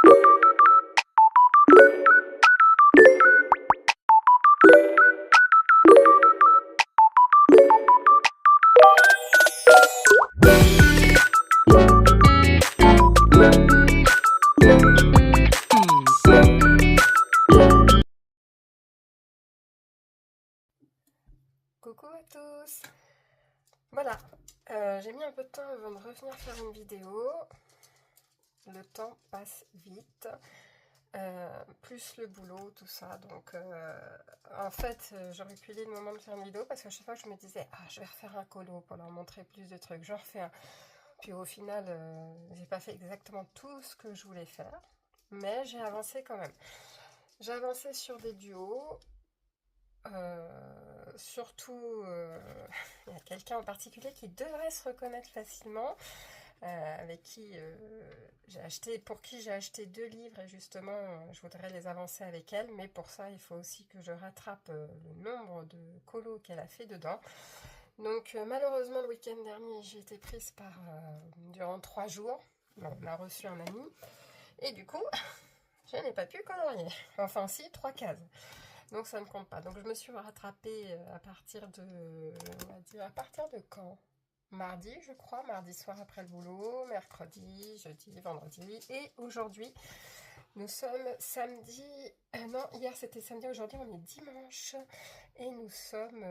Coucou à tous. Voilà, j'ai mis un peu de temps avant de revenir faire une vidéo. Le temps passe vite, plus le boulot, tout ça. Donc, en fait, j'ai reculé le moment de faire une vidéo parce que chaque fois, je me disais, ah, je vais refaire un colo pour leur montrer plus de trucs. J'en refais un. Puis au final, j'ai pas fait exactement tout ce que je voulais faire, mais j'ai avancé quand même. J'ai avancé sur des duos. Surtout, il y a quelqu'un en particulier qui devrait se reconnaître facilement, avec qui j'ai acheté, pour qui j'ai acheté 2 livres et justement je voudrais les avancer avec elle, mais pour ça il faut aussi que je rattrape le nombre de colos qu'elle a fait dedans. Donc malheureusement le week-end dernier j'ai été prise durant 3 jours. Bon, on a reçu un ami et du coup je n'ai pas pu colorier. Enfin si, 3 cases. Donc ça ne compte pas. Donc je me suis rattrapée à partir de... On va dire, à partir de quand? Mardi, je crois. Mardi soir après le boulot. Mercredi, jeudi, vendredi. Et aujourd'hui, nous sommes samedi... non, hier c'était samedi. Aujourd'hui, on est dimanche. Et nous sommes...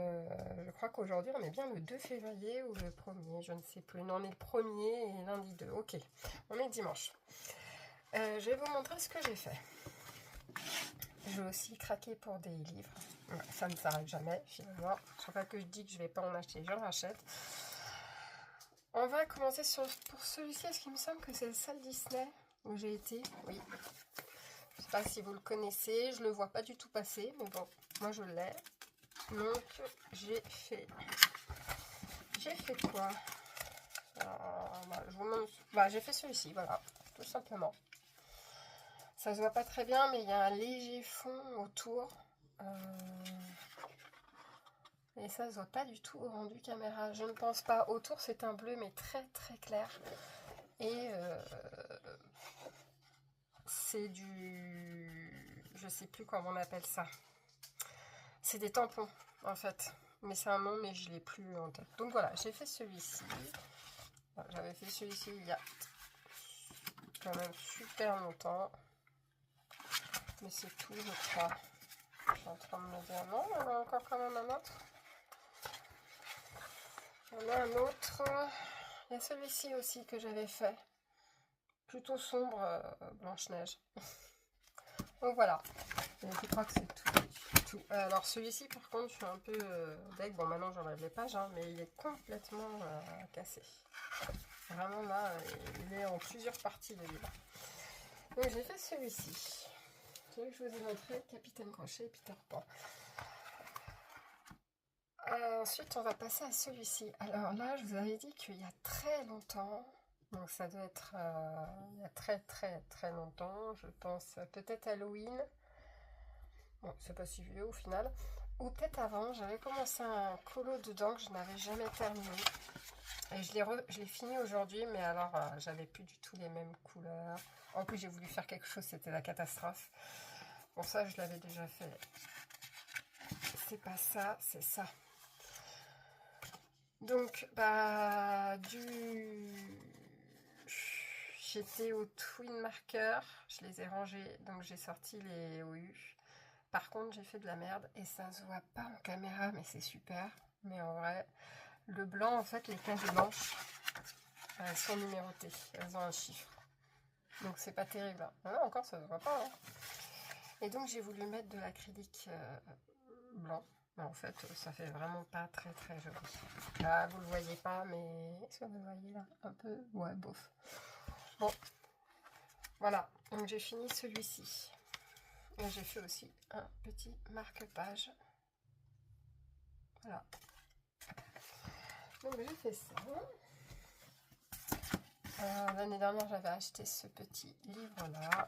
je crois qu'aujourd'hui, on est bien le 2 février ou le 1er. Je ne sais plus. Non, on est le 1er et lundi 2. Ok, on est dimanche. Je vais vous montrer ce que j'ai fait. Je vais aussi craquer pour des livres. Ça ne s'arrête jamais, finalement. Chaque fois que je dis que je ne vais pas en acheter, j'en rachète. On va commencer pour celui-ci. Est-ce qu'il me semble que c'est le salle Disney où j'ai été? Oui. Je ne sais pas si vous le connaissez. Je ne le vois pas du tout passer. Mais bon, moi je l'ai. Donc, j'ai fait quoi? Je vous montre. J'ai fait celui-ci, voilà. Tout simplement. Ça se voit pas très bien, mais il y a un léger fond autour. Et ça se voit pas du tout au rendu caméra. Je ne pense pas. Autour, c'est un bleu, mais très très clair. Et c'est du... Je sais plus comment on appelle ça. C'est des tampons, en fait. Mais c'est un nom, mais je l'ai plus en tête. Donc voilà, j'ai fait celui-ci. J'avais fait celui-ci il y a quand même super longtemps. Mais c'est tout, je crois. Je suis en train de me dire non, il y en a encore quand même un autre. Il y en a un autre. Il y a celui-ci aussi que j'avais fait. Plutôt sombre, Blanche-Neige. Donc voilà. Et je crois que c'est tout. Alors celui-ci par contre, je suis un peu deg. Bon, maintenant j'enlève les pages, hein, mais il est complètement cassé. Vraiment là, il est en plusieurs parties le livre. Donc j'ai fait celui-ci. Celui que je vous ai montré, Capitaine Crochet et Peter Pan. Ensuite, on va passer à celui-ci. Alors là, je vous avais dit qu'il y a très longtemps, donc ça doit être il y a très très très longtemps, je pense peut-être Halloween. Bon, c'est pas si vieux au final. Ou peut-être avant, j'avais commencé un colo dedans que je n'avais jamais terminé. Et je l'ai fini aujourd'hui, mais alors j'avais plus du tout les mêmes couleurs. En plus, j'ai voulu faire quelque chose, c'était la catastrophe. Bon, ça, je l'avais déjà fait. C'est pas ça, c'est ça. Donc, j'étais au Twin Marker, je les ai rangés, donc j'ai sorti les OU. Par contre, j'ai fait de la merde et ça se voit pas en caméra, mais c'est super. Mais en vrai, le blanc, en fait, les cases blanches, elles sont numérotées, elles ont un chiffre. Donc c'est pas terrible. Ah, encore, ça se voit pas. Hein. Et donc j'ai voulu mettre de l'acrylique blanc. Mais en fait, ça fait vraiment pas très très joli. Là, vous le voyez pas, mais est-ce que vous le voyez là? Un peu, ouais, bof. Bon, voilà. Donc j'ai fini celui-ci. Et j'ai fait aussi un petit marque-page. Voilà. Donc j'ai fait ça. L'année dernière, j'avais acheté ce petit livre-là.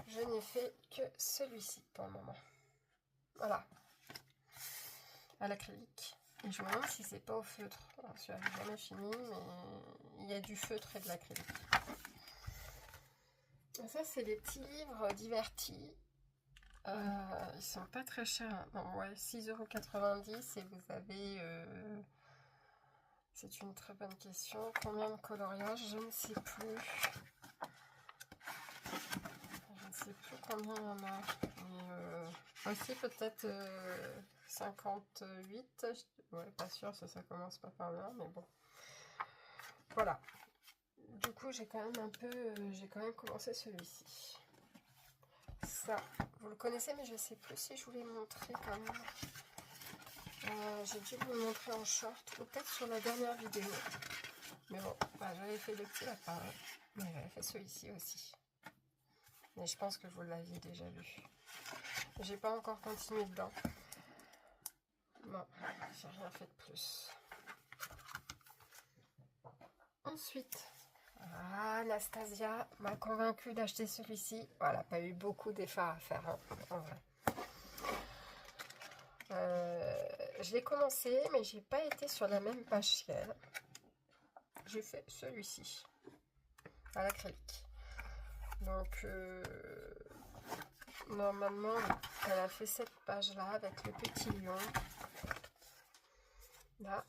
Je n'ai fait que celui-ci pour le moment. Voilà. À l'acrylique. Et je me demande si c'est pas au feutre. Alors, celui-là, j'ai jamais fini, mais il y a du feutre et de l'acrylique. Ça, c'est des petits livres divertis. Ils sont pas très chers. Non, ouais, 6,90 € et vous avez... c'est une très bonne question. Combien de coloriages? Je ne sais plus. Je ne sais plus combien il y en a. Mais, aussi peut-être 58. Ouais, pas sûr, ça commence pas par là, mais bon. Voilà. Du coup, j'ai quand même commencé celui-ci. Ça, vous le connaissez, mais je sais plus si je vous l'ai montré quand même. J'ai dû vous le montrer en short, ou peut-être sur la dernière vidéo. Mais bon, bah, j'avais fait le petit lapin, mais j'avais fait celui-ci aussi. Mais je pense que vous l'aviez déjà vu. J'ai pas encore continué dedans. Non, j'ai rien fait de plus. Ensuite, Anastasia m'a convaincue d'acheter celui-ci. Voilà, pas eu beaucoup d'efforts à faire, hein, en vrai. Je l'ai commencé, mais j'ai pas été sur la même page qu'elle. J'ai fait celui-ci, à l'acrylique. Donc, normalement, elle a fait cette page-là avec le petit lion. Là,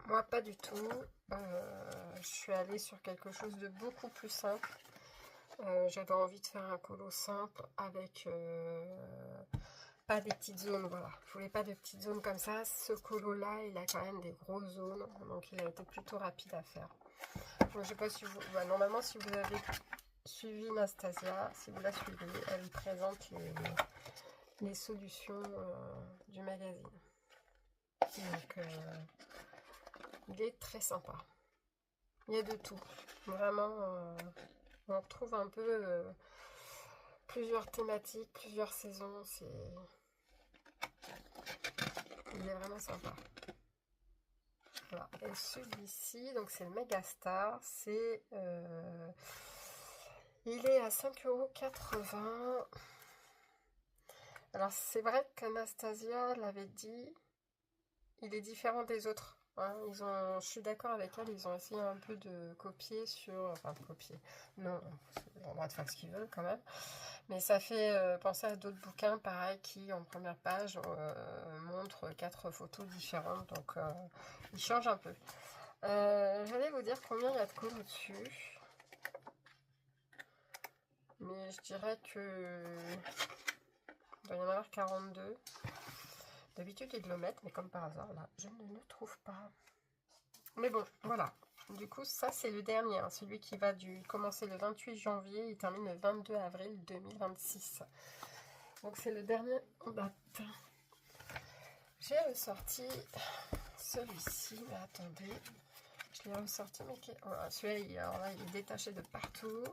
moi, pas du tout. Je suis allée sur quelque chose de beaucoup plus simple. J'avais envie de faire un colo simple avec pas des petites zones, voilà. Je voulais pas de petites zones comme ça. Ce colo là, il a quand même des grosses zones, donc il a été plutôt rapide à faire. Donc, je sais pas si vous, bah, normalement si vous avez suivi Anastasia, si vous la suivez, elle présente les solutions du magazine. Donc il est très sympa. Il y a de tout, vraiment. On retrouve un peu plusieurs thématiques, plusieurs saisons. Il est vraiment sympa. Voilà. Et celui-ci, donc c'est le Megastar. Il est à 5,80 €. Alors c'est vrai qu'Anastasia l'avait dit, il est différent des autres. Hein. Je suis d'accord avec elle, ils ont essayé un peu de copier enfin de copier. Non, ils ont le droit de faire ce qu'ils veulent quand même. Mais ça fait penser à d'autres bouquins, pareil, qui en première page montrent 4 photos différentes. Donc ils changent un peu. J'allais vous dire combien il y a de colos dessus. Mais je dirais que il doit y en avoir 42. D'habitude, ils le mettent, mais comme par hasard, là, je ne le trouve pas. Mais bon, voilà. Du coup, ça, c'est le dernier. Hein, celui qui va commencer le 28 janvier et termine le 22 avril 2026. Donc, c'est le dernier en date. J'ai ressorti celui-ci. Mais attendez. Je l'ai ressorti, mais celui-là, alors là, il est détaché de partout.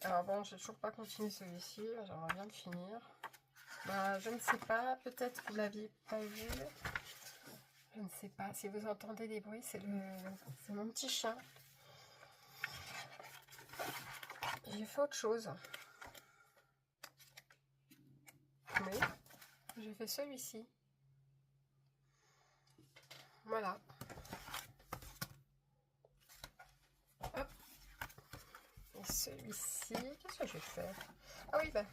Alors bon, j'ai toujours pas continué celui-ci. J'aimerais bien le finir. Bah, je ne sais pas, peut-être que vous l'aviez pas vu. Je ne sais pas. Si vous entendez des bruits, c'est mon petit chat. J'ai fait autre chose. Mais j'ai fait celui-ci. Voilà. Hop. Et celui-ci, qu'est-ce que j'ai fait? Ah oui, bah.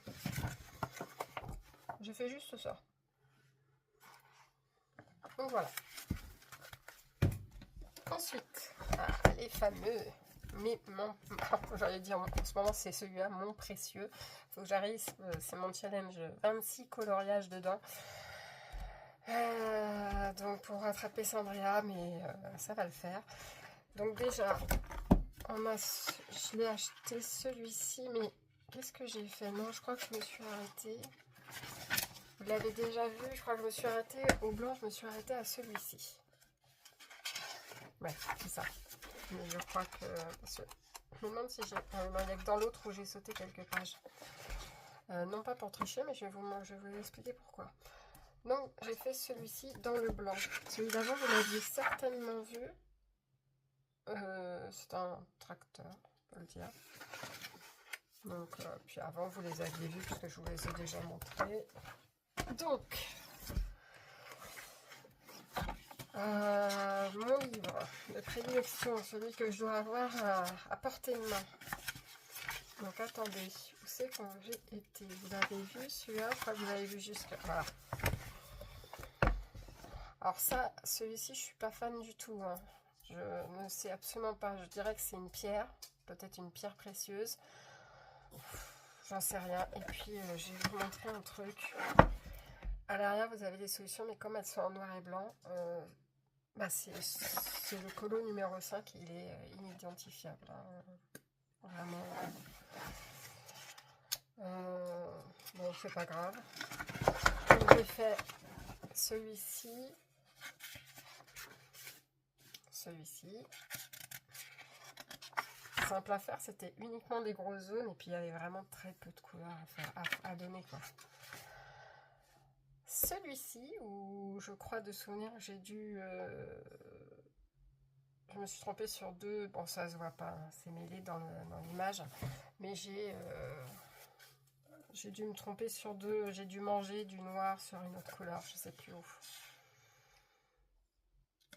J'ai fait juste ça. Donc voilà. Ensuite, les fameux, j'allais dire en ce moment c'est celui-là, mon précieux. Faut que j'arrive, c'est mon challenge, 26 coloriages dedans. Donc pour rattraper Sandria, mais ça va le faire. Donc déjà, je l'ai acheté celui-ci, mais qu'est-ce que j'ai fait? Non, je crois que je me suis arrêtée. Vous l'avez déjà vu, je crois que je me suis arrêtée au blanc, je me suis arrêtée à celui-ci. Ouais, c'est ça. Mais je crois que... Je me demande si j'ai... non, il n'y a que dans l'autre où j'ai sauté quelques pages. Non pas pour tricher, mais je vais vous expliquer pourquoi. Donc, j'ai fait celui-ci dans le blanc. Celui d'avant, vous l'aviez certainement vu. C'est un tracteur, on peut le dire. Donc, puis avant, vous les aviez vus, puisque je vous les ai déjà montrés. Donc... Mon livre de prédilection, celui que je dois avoir à portée de main. Donc attendez, où c'est quand j'ai été? Vous avez vu celui-là? Je crois que vous avez vu jusque. Voilà. Alors ça, celui-ci, je suis pas fan du tout. Hein. Je ne sais absolument pas. Je dirais que c'est une pierre, peut-être une pierre précieuse. J'en sais rien. Et puis, je vais vous montrer un truc. À l'arrière, vous avez des solutions, mais comme elles sont en noir et blanc, c'est le colo numéro 5. Il est inidentifiable. Hein. Vraiment. Bon, c'est pas grave. Donc, j'ai fait celui-ci. Simple à faire, c'était uniquement des grosses zones et puis il y avait vraiment très peu de couleurs à faire, à donner quoi. Celui-ci, où je crois de souvenir, j'ai dû... je me suis trompée sur deux, bon ça se voit pas, hein, c'est mêlé dans l'image, mais j'ai dû me tromper sur deux, j'ai dû manger du noir sur une autre couleur, je sais plus où.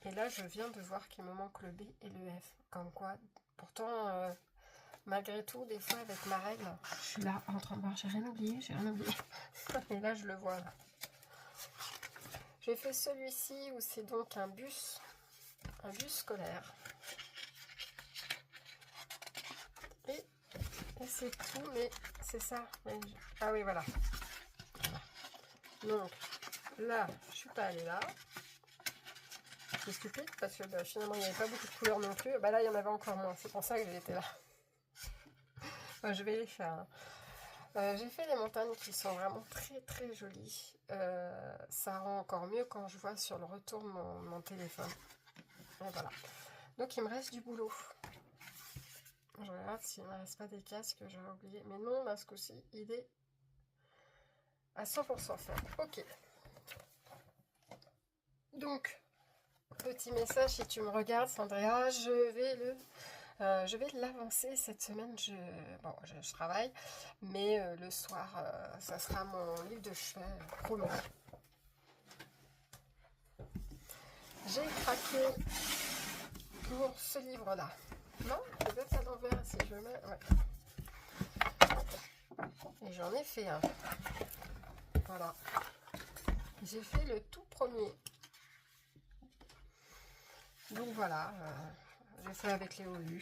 Et là, je viens de voir qu'il me manque le B et le F. Comme quoi, pourtant, malgré tout, des fois, avec ma règle, je suis là en train de voir, j'ai rien oublié. Et là, je le vois. Là. J'ai fait celui-ci où c'est donc un bus scolaire. Et c'est tout, mais c'est ça. Ah oui, voilà. Donc, là, je suis pas allée là. C'est stupide parce que finalement il n'y avait pas beaucoup de couleurs non plus. Là il y en avait encore moins, c'est pour ça que j'étais là. Je vais les faire. J'ai fait les montagnes qui sont vraiment très très jolies. Ça rend encore mieux quand je vois sur le retour mon téléphone. Et voilà. Donc il me reste du boulot. Je regarde s'il ne me reste pas des casques que j'avais oublié. Mais non, là ce coup-ci il est à 100% fait. Ok. Donc petit message, si tu me regardes, Sandrea, je vais l'avancer cette semaine. Je travaille, mais le soir, ça sera mon livre de chevet promis. J'ai craqué pour ce livre-là. Non, peut-être à l'envers si je mets. Ouais. Et j'en ai fait un. Voilà. J'ai fait le tout premier. Donc voilà, j'ai fait avec les OU.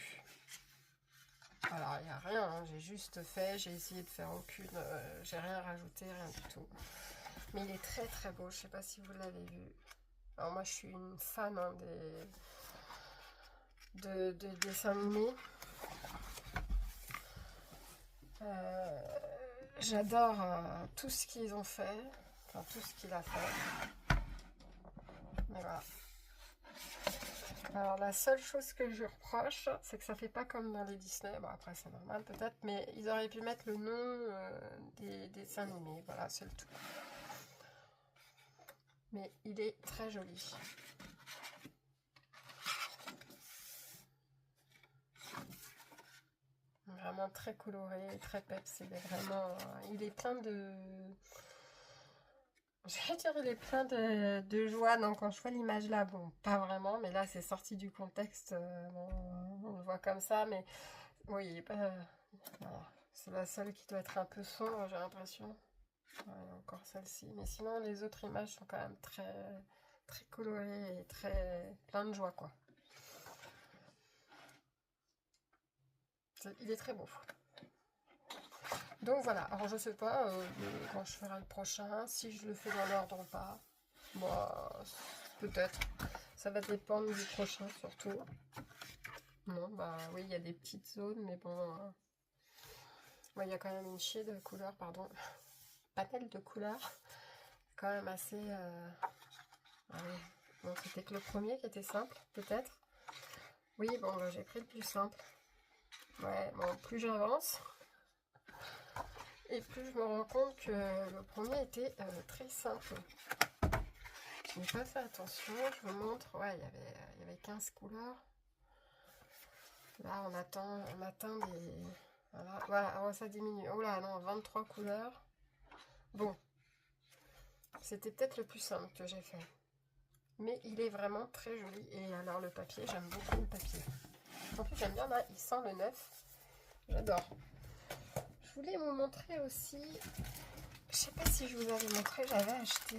Alors, il n'y a rien, hein, j'ai juste fait, j'ai essayé de faire aucune, j'ai rien rajouté, rien du tout. Mais il est très très beau, je ne sais pas si vous l'avez vu. Alors moi, je suis une fan hein, de dessins animés. J'adore tout ce qu'ils ont fait, enfin tout ce qu'il a fait. Mais voilà. Alors la seule chose que je reproche, c'est que ça fait pas comme dans les Disney. Bon après c'est normal peut-être, mais ils auraient pu mettre le nom des dessins animés. Voilà, c'est le tout. Mais il est très joli. Vraiment très coloré, très peps. Il est plein de... Je vais dire, il est plein de joie. Non, quand je vois l'image là, bon, pas vraiment, mais là, c'est sorti du contexte. On le voit comme ça, mais oui, voilà. C'est la seule qui doit être un peu sombre, j'ai l'impression. Ouais, encore celle-ci. Mais sinon, les autres images sont quand même très, très colorées et très plein de joie, quoi. Il est très beau. Donc voilà, alors je sais pas quand je ferai le prochain, si je le fais dans l'ordre ou pas. Moi, peut-être. Ça va dépendre du prochain surtout. Non, oui, il y a des petites zones, mais bon. Il y a quand même une chier de couleurs, pardon. Panel de couleurs. Quand même assez. Bon, c'était que le premier qui était simple, peut-être. Oui, bon, j'ai pris le plus simple. Ouais, bon, plus j'avance. Et plus je me rends compte que le premier était très simple. Je n'ai pas fait attention, je vous montre. Ouais, il y avait 15 couleurs. Là, on atteint des... Voilà, oh, ça diminue. Oh là, non, 23 couleurs. Bon. C'était peut-être le plus simple que j'ai fait. mais il est vraiment très joli. Et alors le papier, j'aime beaucoup le papier. En plus j'aime bien là, il sent le neuf. J'adore. Je voulais vous montrer aussi, je sais pas si je vous avais montré, j'avais acheté,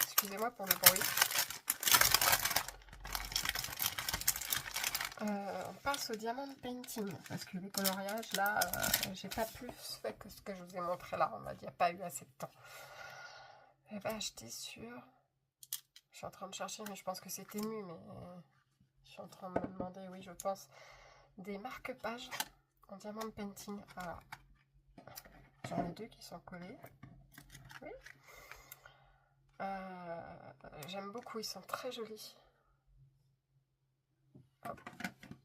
excusez-moi pour le bruit, on passe au diamant painting, parce que les coloriages là, j'ai pas plus fait que ce que je vous ai montré là, on m'a dit, il n'y a pas eu assez de temps. J'avais acheté sur, je suis en train de chercher, mais je pense que c'est Temu, mais je suis en train de me demander, oui je pense, des marque-pages en diamant painting. Voilà. J'en ai 2 qui sont collés. Oui. J'aime beaucoup, ils sont très jolis. Oh,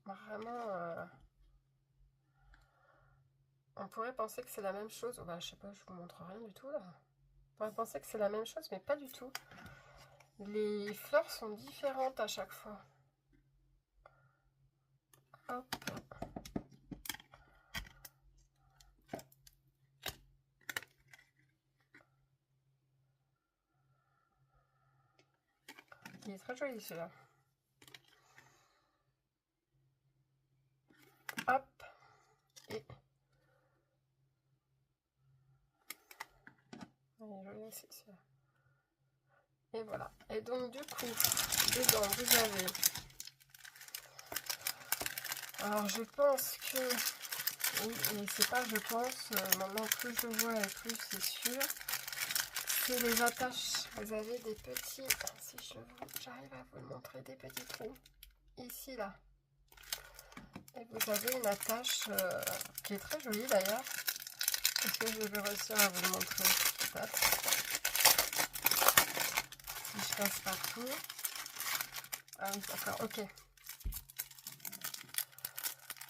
vraiment, on pourrait penser que c'est la même chose. Oh, bah, je sais pas, je vous montre rien du tout là. On pourrait penser que c'est la même chose, mais pas du tout. Les fleurs sont différentes à chaque fois. Hop. Il est très joli celui-là. Hop. Et il est joli aussi celui-là. Et voilà. Et donc du coup, dedans vous avez... Alors je pense que... Oui, et c'est pas je pense, maintenant plus je vois et plus c'est sûr. C'est les attaches. Vous avez des petits... Si j'arrive à vous le montrer, des petits trous. Ici, là. Et vous avez une attache qui est très jolie d'ailleurs. Est-ce que je vais réussir à vous le montrer? Si je passe partout. Ah oui, d'accord, ok.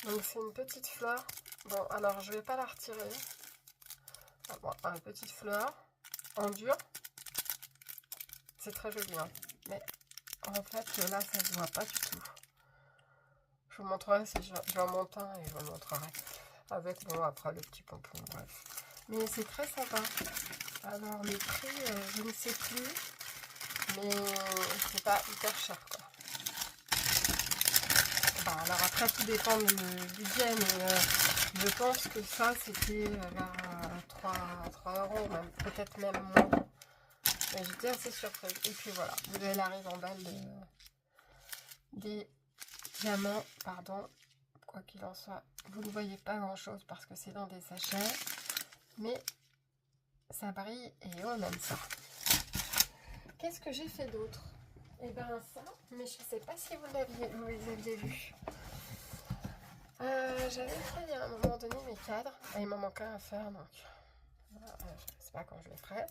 Donc c'est une petite fleur. Bon, alors je vais pas la retirer. Ah, bon, une petite fleur en dur. C'est très joli, hein. Mais en fait, là, ça se voit pas du tout. Je vous montrerai si j'en monte un et je vous le montrerai. Avec, bon, après le petit pompon, bref. Mais c'est très sympa. Alors, les prix, je ne sais plus. Mais c'est pas hyper cher, quoi. Bah, alors après, tout dépend du budget, mais je pense que ça, c'était vers 3 euros, même peut-être même moins. Mais j'étais assez surprise. Et puis voilà, vous avez la ribambelle des diamants, pardon. Quoi qu'il en soit, vous ne voyez pas grand chose parce que c'est dans des sachets, mais ça brille et on aime ça. Qu'est-ce que j'ai fait d'autre? Et ben ça, mais je ne sais pas si vous les aviez vus. J'avais fait à un moment donné mes cadres, et il m'en manquait un à faire, donc je ne sais pas quand je les ferai.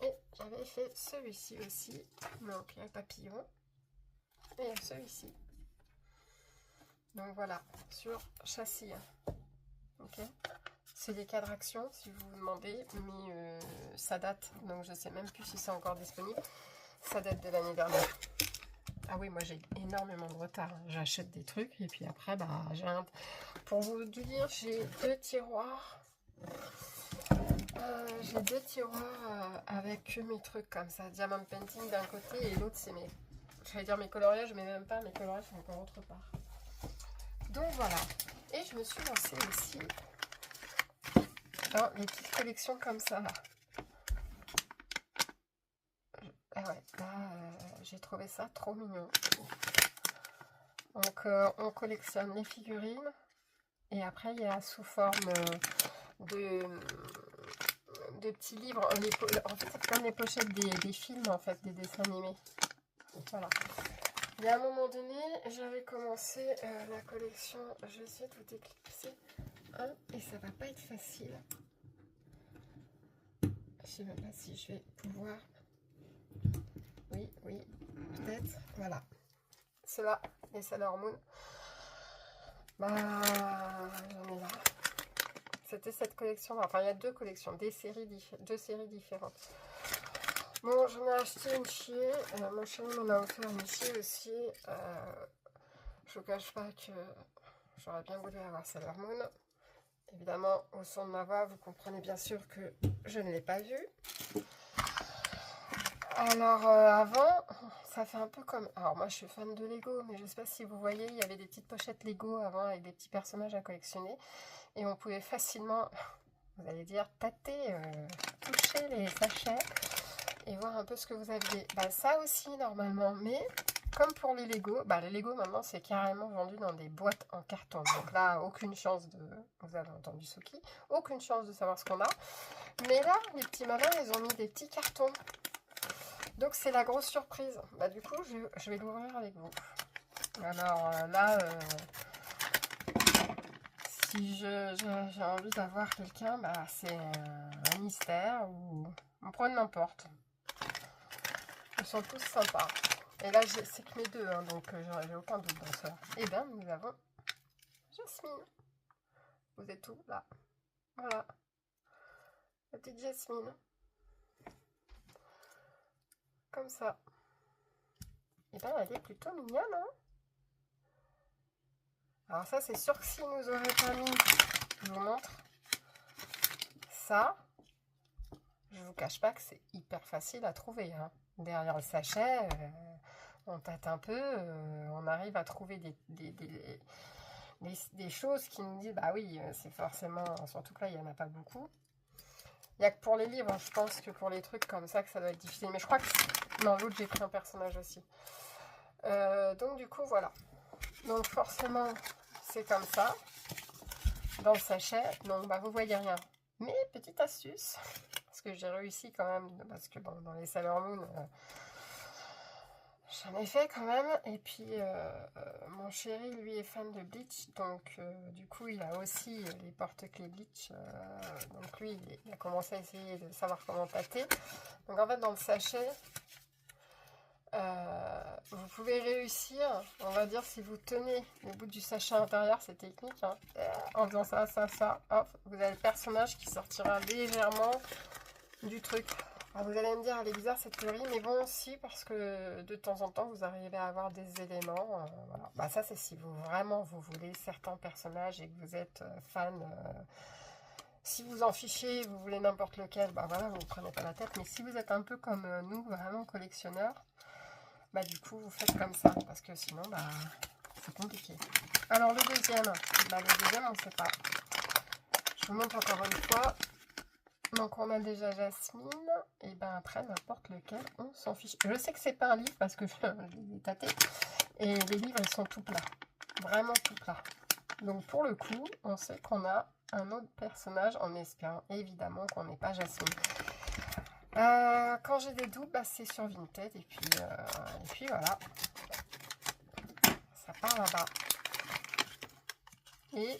Et j'avais fait celui-ci aussi, donc il y a un papillon, et il y a celui-ci. Donc voilà, sur châssis. Ok. C'est des cadres action, si vous vous demandez, mais ça date, donc je sais même plus si c'est encore disponible. Ça date de l'année dernière. Ah oui, moi j'ai énormément de retard. J'achète des trucs et puis après, bah, pour vous dire, j'ai 2 tiroirs. Avec mes trucs comme ça. Diamond painting d'un côté et l'autre, c'est mes... J'allais dire mes coloriages, mais même pas. Mes coloriages sont encore autre part. Donc voilà. Et je me suis lancée aussi dans les petites collections comme ça, là. Ah ouais, là, j'ai trouvé ça trop mignon. Donc, on collectionne les figurines. Et après, il y a sous forme de petits livres. En fait, c'est comme les pochettes des films, en fait, des dessins animés. Voilà. Il y a un moment donné, j'avais commencé la collection. Je vais essayer de vous déclipser un, et ça va pas être facile. Je sais même pas si je vais pouvoir... Oui, peut-être. Voilà. Ceux-là, les Sailor Moon. Bah, j'en ai là. C'était cette collection. Enfin, il y a 2 collections, 2 séries différentes. Bon, j'en ai acheté une chier. Mon chéri m'en a offert une chier aussi. Je vous cache pas que j'aurais bien voulu avoir Sailor Moon. Évidemment, au son de ma voix, vous comprenez bien sûr que je ne l'ai pas vue. Alors avant, ça fait un peu comme... Alors moi je suis fan de Lego, mais je sais pas si vous voyez, il y avait des petites pochettes Lego avant avec des petits personnages à collectionner. Et on pouvait facilement, vous allez dire, tâter, toucher les sachets et voir un peu ce que vous aviez. Bah, ça aussi normalement, mais comme pour les Lego, bah, les Lego maintenant c'est carrément vendu dans des boîtes en carton. Donc là, aucune chance de, vous avez entendu Soki, aucune chance de savoir ce qu'on a. Mais là, les petits malins, ils ont mis des petits cartons. Donc c'est la grosse surprise. Bah, du coup, je vais l'ouvrir avec vous. Alors là, si j'ai envie d'avoir quelqu'un, bah, c'est un mystère ou on prend n'importe. Ils sont tous sympas. Et là, c'est que mes deux, hein, donc j'ai aucun doute dans ça. Et bien, nous avons Jasmine. Vous êtes où là? Voilà, la petite Jasmine. Comme ça. Et bien, elle est plutôt mignonne, hein. Alors ça, c'est sûr que si nous aurait pas mis, je vous montre, ça, je vous cache pas que c'est hyper facile à trouver, hein. Derrière le sachet, on tâte un peu, on arrive à trouver des choses qui nous disent, bah oui, c'est forcément, surtout que là, il n'y en a pas beaucoup. Il n'y a que pour les livres, je pense que pour les trucs comme ça, que ça doit être difficile. Mais je crois que, non, l'autre, j'ai pris un personnage aussi. Donc du coup, voilà. Donc forcément, c'est comme ça. Dans le sachet, donc bah, vous voyez rien. Mais petite astuce, parce que j'ai réussi quand même, parce que bon, dans les Sailor Moon, j'en ai fait quand même. Et puis mon chéri, lui, est fan de Bleach, donc du coup, il a aussi les porte-clés Bleach. Donc lui, il a commencé à essayer de savoir comment tâter. Donc en fait, dans le sachet, vous pouvez réussir, on va dire, si vous tenez le bout du sachet intérieur, c'est technique, hein, en faisant ça, hop, vous avez le personnage qui sortira légèrement du truc. Alors vous allez me dire, elle est bizarre cette théorie, mais bon, si, parce que de temps en temps, vous arrivez à avoir des éléments. Voilà. Bah, ça, c'est si vous vraiment vous voulez certains personnages et que vous êtes fan. Si vous en fichez, vous voulez n'importe lequel, bah voilà, vous ne prenez pas la tête. Mais si vous êtes un peu comme nous, vraiment collectionneurs, bah du coup vous faites comme ça parce que sinon bah c'est compliqué. Alors le deuxième, bah le deuxième on sait pas. Je vous montre encore une fois. Donc on a déjà Jasmine, et ben après n'importe lequel, on s'en fiche. Je sais que c'est pas un livre parce que je l'ai tâté, et les livres ils sont tout plats, vraiment tout plats. Donc pour le coup, on sait qu'on a un autre personnage en espérant évidemment qu'on n'est pas Jasmine. Quand j'ai des doutes, bah, c'est sur Vinted. Et puis voilà. Ça part là-bas. Et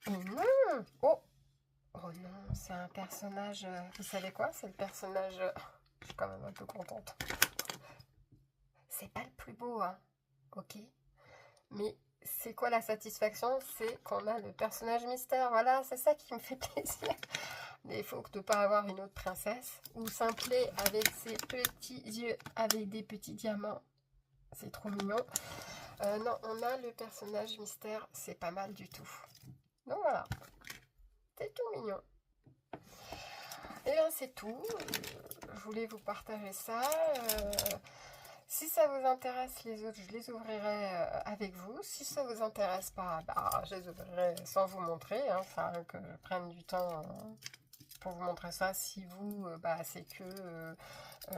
non. Oh non, c'est un personnage... vous savez quoi? C'est le personnage... je suis quand même un peu contente. C'est pas le plus beau, hein. Ok. Mais c'est quoi la satisfaction? C'est qu'on a le personnage mystère. Voilà, c'est ça qui me fait plaisir. Mais il faut ne pas avoir une autre princesse. Ou simpler avec ses petits yeux, avec des petits diamants. C'est trop mignon. Non, on a le personnage mystère. C'est pas mal du tout. Donc voilà. C'est tout mignon. Et bien c'est tout. Je voulais vous partager ça. Si ça vous intéresse les autres, je les ouvrirai avec vous. Si ça vous intéresse pas, bah, je les ouvrirai sans vous montrer. Hein, ça que je prenne du temps pour vous montrer ça. Si vous, bah, c'est que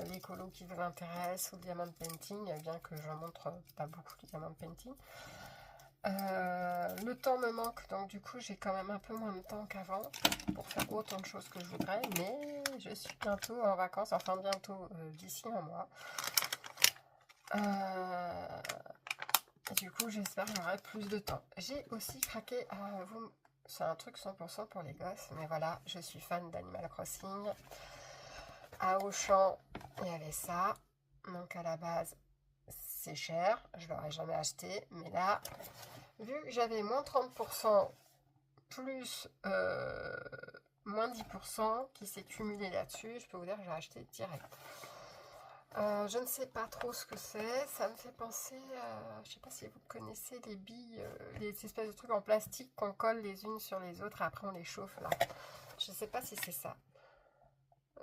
les colos qui vous intéressent ou le diamant painting, bien que je montre pas beaucoup de diamant painting. Le temps me manque, donc du coup j'ai quand même un peu moins de temps qu'avant pour faire autant de choses que je voudrais, mais je suis bientôt en vacances, enfin bientôt d'ici un mois. Du coup j'espère que j'aurai plus de temps. J'ai aussi craqué à vous, c'est un truc 100% pour les gosses, mais voilà, je suis fan d'Animal Crossing. À Auchan, il y avait ça, donc à la base c'est cher, je l'aurais jamais acheté, mais là, vu que j'avais moins 30% plus moins 10% qui s'est cumulé là-dessus, je peux vous dire que j'ai acheté direct. Je ne sais pas trop ce que c'est, ça me fait penser à, je sais pas si vous connaissez les billes, les espèces de trucs en plastique qu'on colle les unes sur les autres et après on les chauffe là. Je ne sais pas si c'est ça.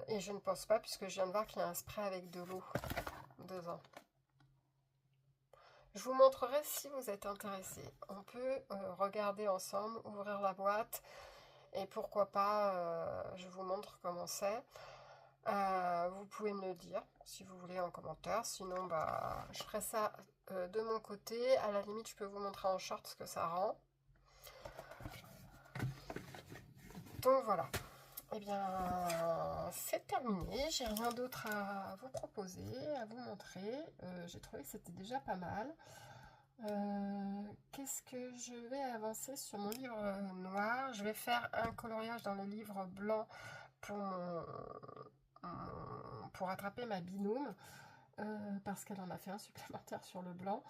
Et je ne pense pas, puisque je viens de voir qu'il y a un spray avec de l'eau dedans. Je vous montrerai si vous êtes intéressé. On peut regarder ensemble, ouvrir la boîte, et pourquoi pas, je vous montre comment c'est. Vous pouvez me le dire si vous voulez en commentaire. Sinon, bah, je ferai ça de mon côté. À la limite, je peux vous montrer en short ce que ça rend. Donc voilà. Eh bien, c'est terminé. J'ai rien d'autre à vous proposer, à vous montrer. J'ai trouvé que c'était déjà pas mal. Qu'est-ce que je vais avancer sur mon livre noir? Je vais faire un coloriage dans le livre blanc pour attraper ma binôme, parce qu'elle en a fait un supplémentaire sur le blanc.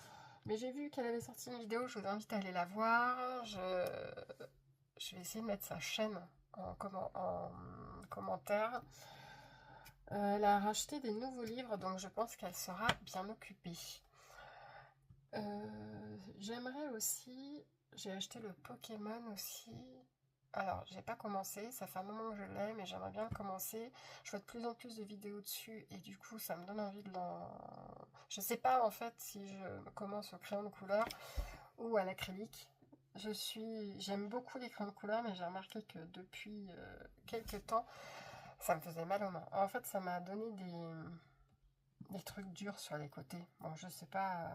Mais j'ai vu qu'elle avait sorti une vidéo, je vous invite à aller la voir. Je vais essayer de mettre sa chaîne en commentaire. Elle a racheté des nouveaux livres, donc je pense qu'elle sera bien occupée. J'aimerais aussi... J'ai acheté le Pokémon aussi. Alors, j'ai pas commencé, ça fait un moment que je l'ai, mais j'aimerais bien le commencer. Je vois de plus en plus de vidéos dessus, et du coup, ça me donne envie de l'en... Je sais pas, en fait, si je commence au crayon de couleur ou à l'acrylique. J'aime beaucoup les crayons de couleur, mais j'ai remarqué que depuis quelques temps, ça me faisait mal aux mains. En fait, ça m'a donné des trucs durs sur les côtés. Bon, je sais pas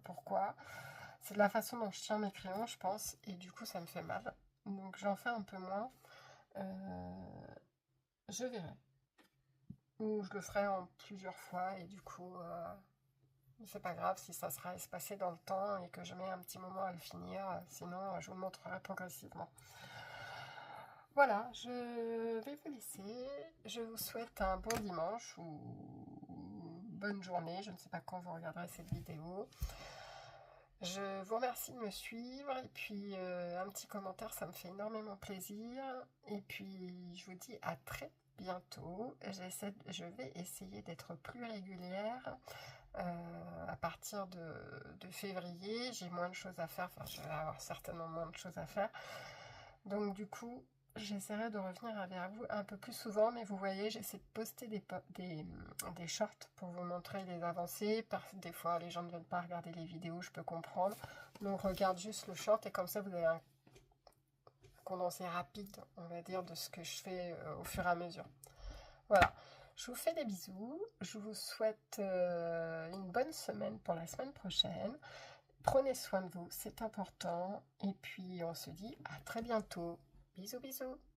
pourquoi. C'est de la façon dont je tiens mes crayons, je pense, et du coup, ça me fait mal. Donc, j'en fais un peu moins. Je verrai. Ou je le ferai en plusieurs fois, et du coup, c'est pas grave si ça sera espacé dans le temps et que je mets un petit moment à le finir. Sinon, je vous le montrerai progressivement. Voilà, je vais vous laisser. Je vous souhaite un bon dimanche ou bonne journée. Je ne sais pas quand vous regarderez cette vidéo. Je vous remercie de me suivre. Et puis, un petit commentaire, ça me fait énormément plaisir. Et puis, je vous dis à très bientôt. Je vais essayer d'être plus régulière. À partir de février, j'ai moins de choses à faire. Enfin, je vais avoir certainement moins de choses à faire. Donc du coup, j'essaierai de revenir vers vous un peu plus souvent, mais vous voyez, j'essaie de poster des shorts pour vous montrer les avancées. Des fois, les gens ne veulent pas regarder les vidéos, je peux comprendre. Donc regarde juste le short et comme ça, vous avez un condensé rapide, on va dire, de ce que je fais au fur et à mesure. Voilà, je vous fais des bisous. Je vous souhaite une bonne semaine pour la semaine prochaine. Prenez soin de vous, c'est important. Et puis, on se dit à très bientôt. Bisous, bisous.